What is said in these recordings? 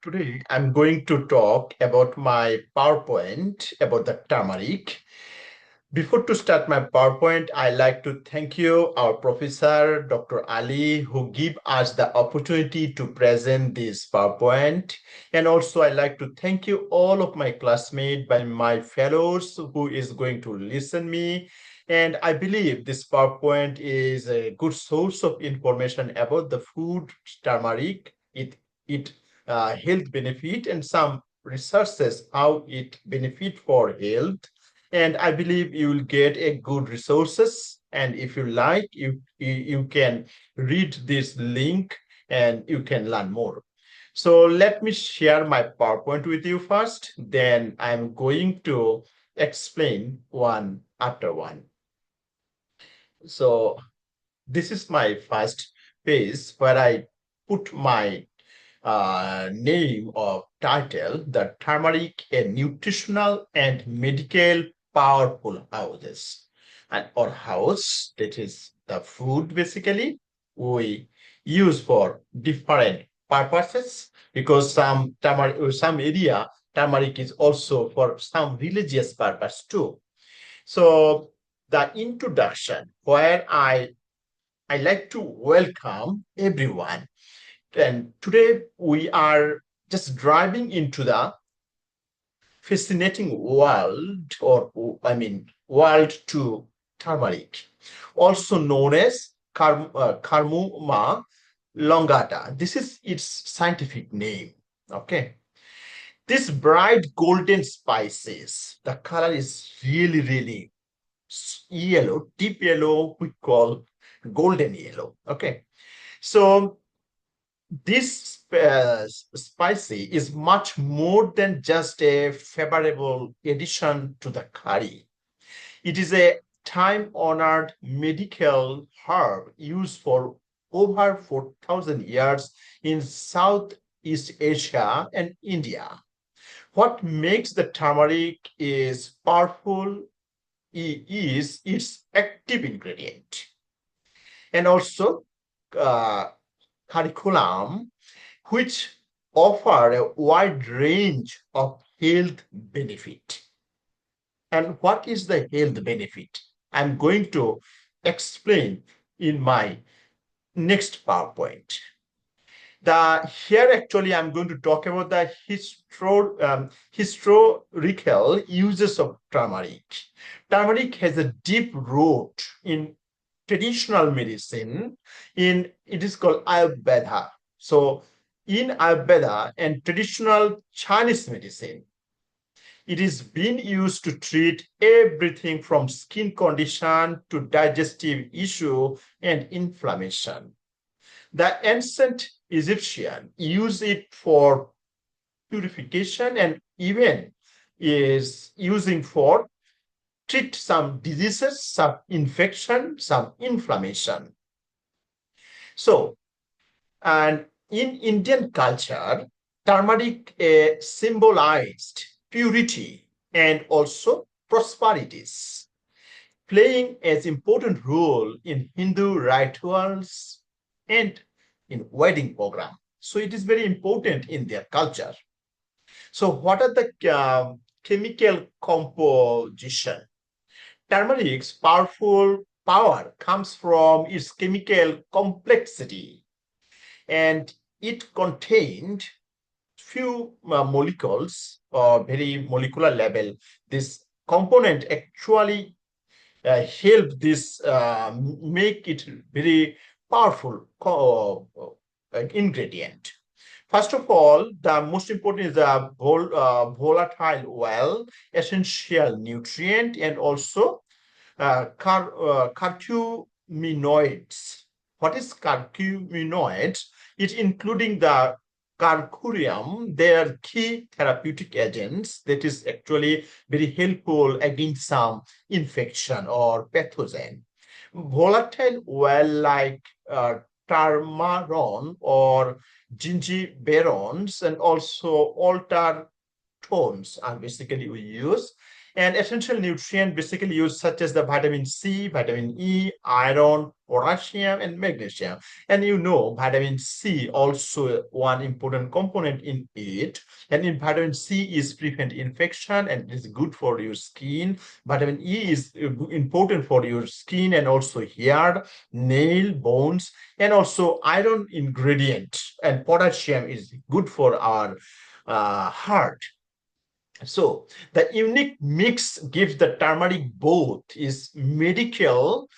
Today, I'm going to talk about my PowerPoint about the turmeric. Before to start my PowerPoint, I'd like to thank you, our professor, Dr. Ali, who give us the opportunity to present this PowerPoint. And also, I'd like to thank you all of my classmates, by my fellows who is going to listen me. And I believe this PowerPoint is a good source of information about the food turmeric. It health benefit and some resources how it benefit for health, and I believe you will get a good resources, and if you like you can read this link and you can learn more. So let me share my PowerPoint with you first, then I'm going to explain one after one. So this is my first page where I put my name or title, the turmeric, a nutritional and medical powerful houses. And or house, that is the food basically we use for different purposes, because some area turmeric is also for some religious purpose too. So the introduction where I like to welcome everyone, and today we are just driving into the fascinating world, or I mean, world to turmeric, also known as Cardamom longata. This is its scientific name. Okay. This bright golden spices, the color is really, really yellow, deep yellow, we call golden yellow. Okay. So this spicy is much more than just a favorable addition to the curry. It is a time-honored medical herb used for over 4,000 years in Southeast Asia and India. What makes the turmeric is powerful is its active ingredient, and also uh, curriculum, which offer a wide range of health benefit. And what is the health benefit? I'm going to explain in my next PowerPoint. Here actually I'm going to talk about the historical uses of turmeric. Turmeric has a deep root in traditional medicine. In it is called Ayurveda. So in Ayurveda and traditional Chinese medicine, it is being used to treat everything from skin condition to digestive issue and inflammation. The ancient Egyptian used it for purification and even is using for treat some diseases, some infection, some inflammation. So, and in Indian culture, turmeric symbolized purity and also prosperities, playing as important role in Hindu rituals and in wedding program. So it is very important in their culture. So what are the chemical composition? Turmeric's powerful power comes from its chemical complexity, and it contained few molecules or very molecular level. This component actually help this make it very powerful ingredient. First of all, the most important is the volatile oil, essential nutrient, and also curcuminoids. What is curcuminoids? It including the curcurium. They are key therapeutic agents that is actually very helpful against some infection or pathogen. Volatile oil like tarmaron or gingiberons and also alter tones are basically we use. And essential nutrients basically used such as the vitamin C, vitamin E, iron, potassium, and magnesium. And vitamin C also one important component in it. And in vitamin C is prevent infection and is good for your skin. Vitamin E is important for your skin and also hair, nail, bones, and also iron ingredient. And potassium is good for our heart. So the unique mix gives the turmeric both its medical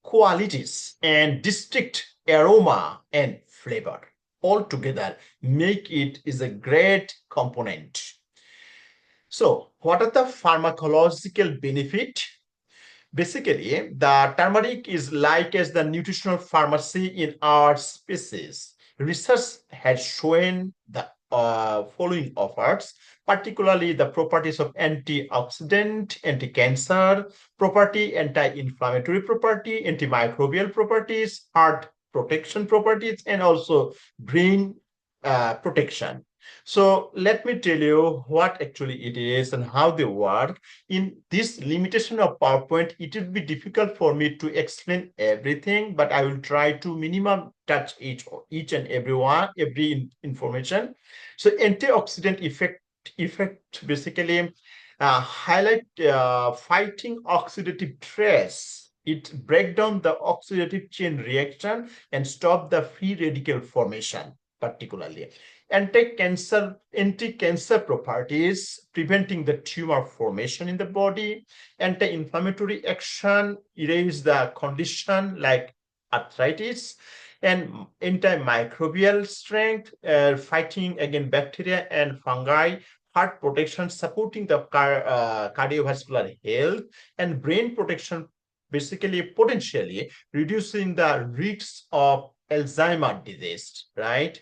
qualities and distinct aroma and flavor. Altogether, make it is a great component. So, what are the pharmacological benefit? Basically, the turmeric is like as the nutritional pharmacy in our species. Research has shown the following offers, particularly the properties of antioxidant, anti-cancer property, anti-inflammatory property, antimicrobial properties, heart protection properties, and also brain protection. So let me tell you what actually it is and how they work. In this limitation of PowerPoint, it will be difficult for me to explain everything, but I will try to minimum touch each and every information. So antioxidant effect basically highlight fighting oxidative stress. It break down the oxidative chain reaction and stop the free radical formation, particularly anti-cancer properties, preventing the tumor formation in the body, anti-inflammatory action, erase the condition like arthritis, and antimicrobial strength, fighting against bacteria and fungi, heart protection, supporting the cardiovascular health, and brain protection, basically potentially reducing the risks of Alzheimer's disease, right?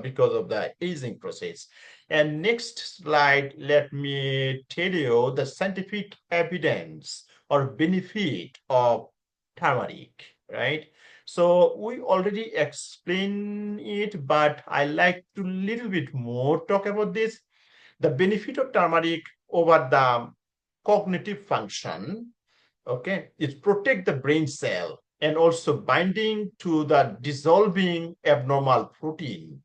Because of the aging process. And next slide, let me tell you the scientific evidence or benefit of turmeric, right? So we already explained it, but I like to little bit more talk about this. The benefit of turmeric over the cognitive function, okay, it protect the brain cell and also binding to the dissolving abnormal protein,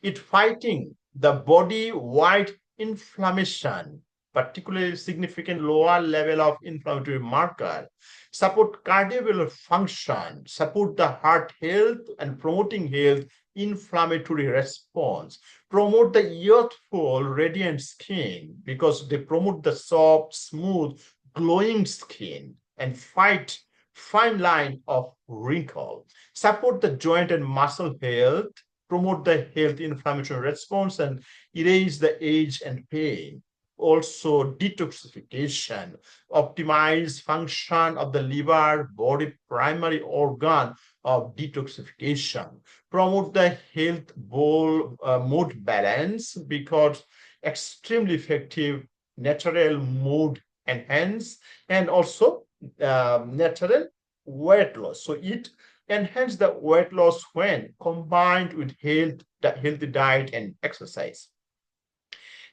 it fighting the body-wide inflammation, particularly significant lower level of inflammatory marker, support cardiovascular function, support the heart health and promoting health, inflammatory response, promote the youthful, radiant skin because they promote the soft, smooth, glowing skin and fight fine line of wrinkle, support the joint and muscle health, promote the health inflammatory response and erase the age and pain. Also, detoxification, optimize function of the liver, body primary organ of detoxification, promote the health mood balance because extremely effective natural mood enhance and also natural weight loss. So it enhance the weight loss when combined with healthy diet and exercise.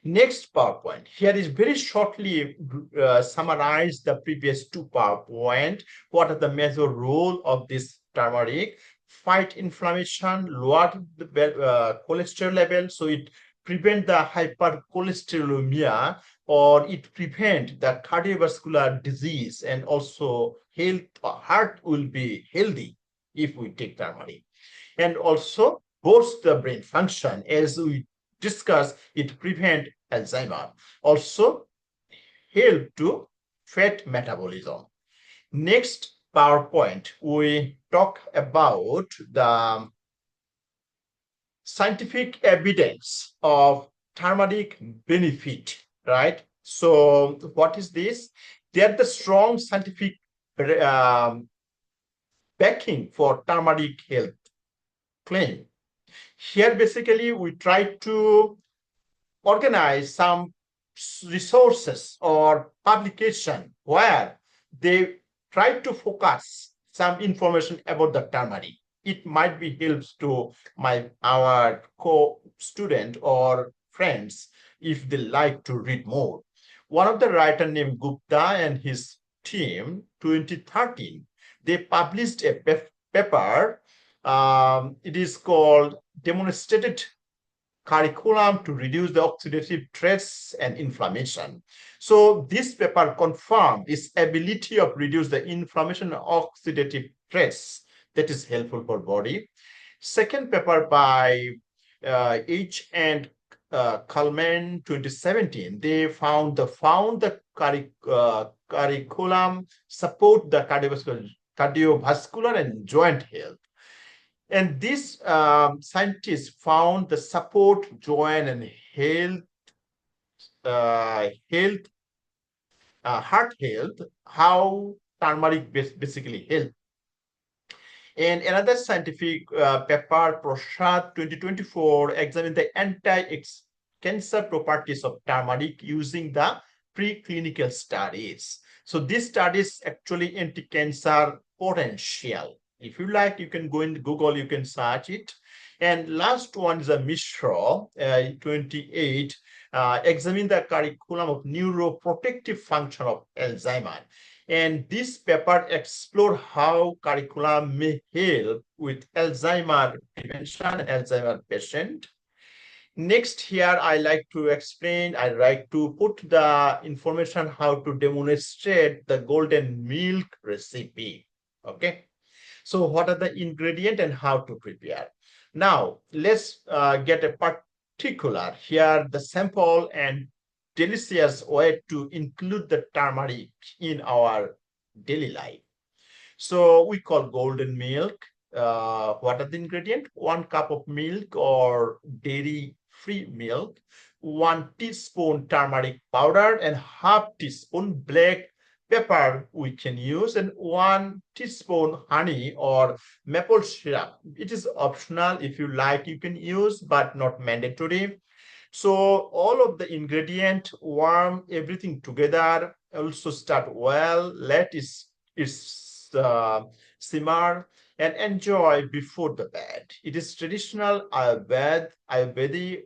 Next PowerPoint. Here is very shortly summarize the previous two PowerPoint. What are the major role of this turmeric? Fight inflammation, lower the cholesterol level, so it prevent the hypercholesterolemia or it prevent the cardiovascular disease and also health heart will be healthy if we take turmeric. And also boost the brain function as we discussed, it prevent Alzheimer. Also help to fat metabolism. Next PowerPoint, we talk about the scientific evidence of turmeric benefit, right? So what is this? There the strong scientific um, backing for turmeric health claim. Here, basically, we try to organize some resources or publication where they try to focus some information about the turmeric. It might be helps to our co-student or friends if they like to read more. One of the writer named Gupta and his team, 2013, they published a paper. It is called Demonstrated Curriculum to Reduce the Oxidative Stress and Inflammation. So this paper confirmed its ability of reduce the inflammation and oxidative stress that is helpful for body. Second paper by H and Kalman 2017, they found the curriculum support the cardiovascular and joint health. And these scientists found the support joint and health, heart health, how turmeric basically help. And another scientific paper, Prasad 2024, examined the anti-cancer properties of turmeric using the preclinical studies. So these studies actually anti-cancer potential. If you like, you can go in Google, you can search it. And last one is a Mishra 28, examine the curriculum of neuroprotective function of Alzheimer. And this paper explore how curriculum may help with Alzheimer prevention and Alzheimer patient. Next here, I like to put the information how to demonstrate the golden milk recipe. Okay. So what are the ingredient and how to prepare? Now, let's get a particular here, the sample and delicious way to include the turmeric in our daily life. So we call golden milk. What are the ingredients? 1 cup of milk or dairy-free milk, 1 teaspoon turmeric powder, and half teaspoon black pepper we can use, and 1 teaspoon honey or maple syrup. It is optional. If you like, you can use, but not mandatory. So all of the ingredient, warm everything together. Also start well. Let it simmer and enjoy before the bed. It is traditional Ayurvedic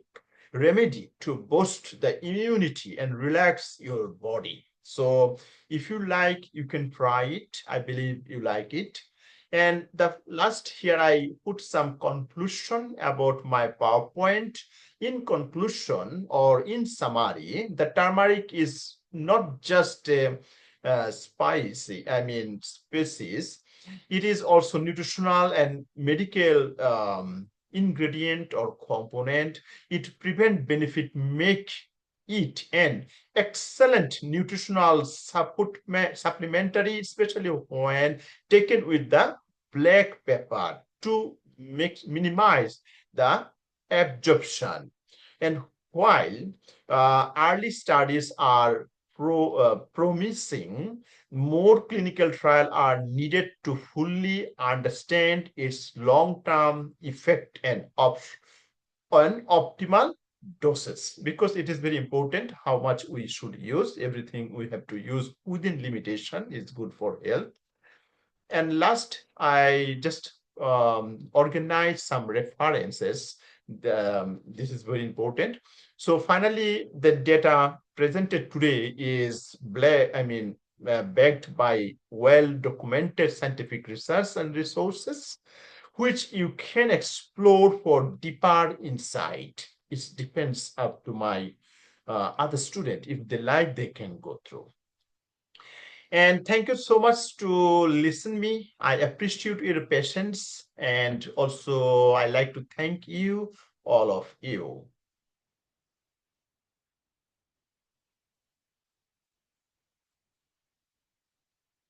remedy to boost the immunity and relax your body. So if you like, you can try it. I believe you like it. And the last here, I put some conclusion about my PowerPoint. In conclusion or in summary, the turmeric is not just a, species. It is also nutritional and medical ingredient or component. It prevent benefit, make it an excellent nutritional supplementary, especially when taken with the black pepper to minimize the absorption. And while early studies are promising, more clinical trials are needed to fully understand its long-term effect and on optimal doses, because it is very important how much we should use. Everything we have to use within limitation is good for health. And last, I just organize some references. This is very important. So finally, the data presented today is backed by well-documented scientific research and resources, which you can explore for deeper insight. It depends up to my other student. If they like, they can go through. And thank you so much to listen me. I appreciate your patience, and also I like to thank you, all of you.